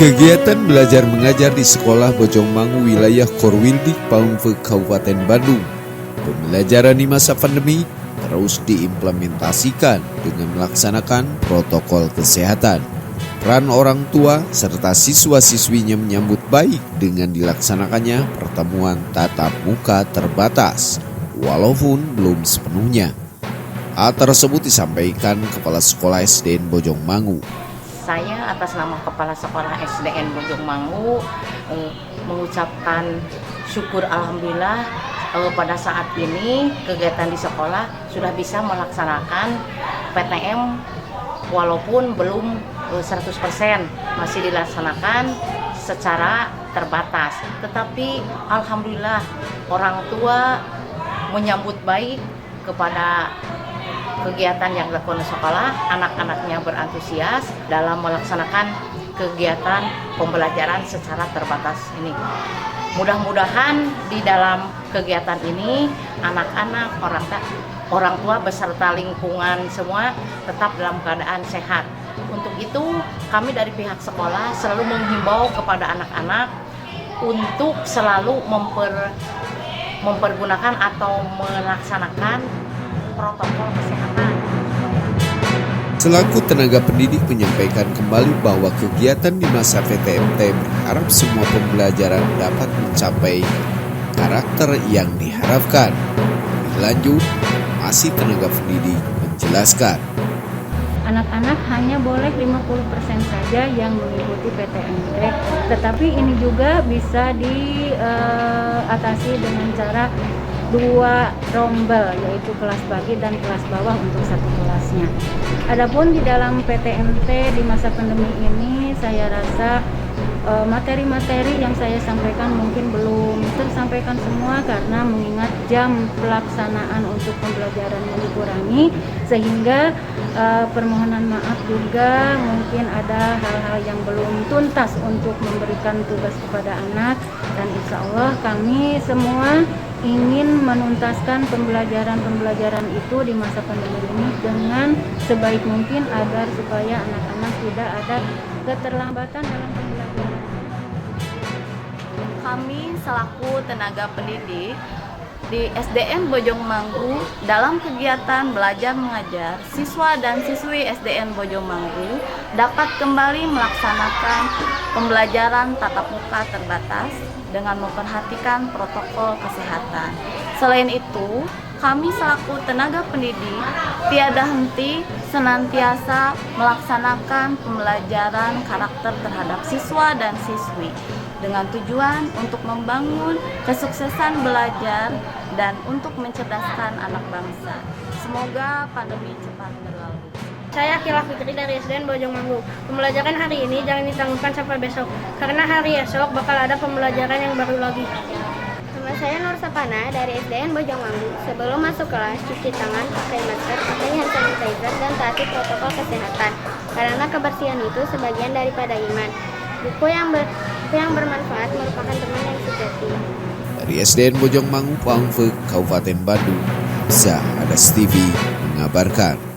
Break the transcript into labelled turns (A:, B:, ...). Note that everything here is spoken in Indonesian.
A: Kegiatan belajar mengajar di Sekolah Bojongmangu wilayah Korwildik Paungfe Kabupaten Bandung. Pembelajaran di masa pandemi terus diimplementasikan dengan melaksanakan protokol kesehatan. Peran orang tua serta siswa-siswinya menyambut baik dengan dilaksanakannya pertemuan tatap muka terbatas, walaupun belum sepenuhnya. Hal tersebut disampaikan Kepala Sekolah SDN Bojongmangu.
B: Saya atas nama Kepala Sekolah SDN Bojongmangu mengucapkan syukur alhamdulillah pada saat ini kegiatan di sekolah sudah bisa melaksanakan PTM walaupun belum 100% masih dilaksanakan secara terbatas. Tetapi alhamdulillah orang tua menyambut baik kepada kegiatan yang dilakukan di sekolah, anak-anaknya berantusias dalam melaksanakan kegiatan pembelajaran secara terbatas ini. Mudah-mudahan di dalam kegiatan ini anak-anak, orang tua beserta lingkungan semua tetap dalam keadaan sehat. Untuk itu kami dari pihak sekolah selalu menghimbau kepada anak-anak untuk selalu mempergunakan atau melaksanakan protokol kesehatan.
A: Selaku tenaga pendidik menyampaikan kembali bahwa kegiatan di masa PTMT berharap semua pembelajaran dapat mencapai karakter yang diharapkan. Lebih lanjut, masih tenaga pendidik menjelaskan.
C: Anak-anak hanya boleh 50% saja yang mengikuti PTMT, tetapi ini juga bisa diatasi dengan cara 2 rombel, yaitu kelas pagi dan kelas bawah untuk satu kelasnya. Adapun di dalam PTMT di masa pandemi ini, saya rasa materi-materi yang saya sampaikan mungkin belum tersampaikan semua karena mengingat jam pelaksanaan untuk pembelajaran yang dikurangi, sehingga permohonan maaf juga mungkin ada hal-hal yang belum tuntas untuk memberikan tugas kepada anak, dan insya Allah kami semua ingin menuntaskan pembelajaran itu di masa pandemi ini dengan sebaik mungkin agar supaya anak-anak tidak ada keterlambatan dalam pembelajaran.
D: Kami selaku tenaga pendidik di SDN Bojongmangu dalam kegiatan belajar mengajar, siswa dan siswi SDN Bojongmangu dapat kembali melaksanakan pembelajaran tatap muka terbatas dengan memperhatikan protokol kesehatan. Selain itu, kami selaku tenaga pendidik tiada henti senantiasa melaksanakan pembelajaran karakter terhadap siswa dan siswi dengan tujuan untuk membangun kesuksesan belajar dan untuk mencerdaskan anak bangsa. Semoga pandemi cepat berlalu.
E: Saya Akila Fitri dari SDN Bojongmangu. Pembelajaran hari ini jangan ditangguhkan sampai besok, karena hari esok bakal ada pembelajaran yang baru lagi.
F: Nama saya Nur Sapana dari SDN Bojongmangu. Sebelum masuk kelas, cuci tangan, pakai masker, pakai hand sanitizer, dan taati protokol kesehatan. Karena kebersihan itu sebagian daripada iman. Buku yang bermanfaat merupakan teman yang sejati.
A: Dari SDN Bojongmangu Paungfe Kabupaten Bandung, Za Adas TV mengabarkan.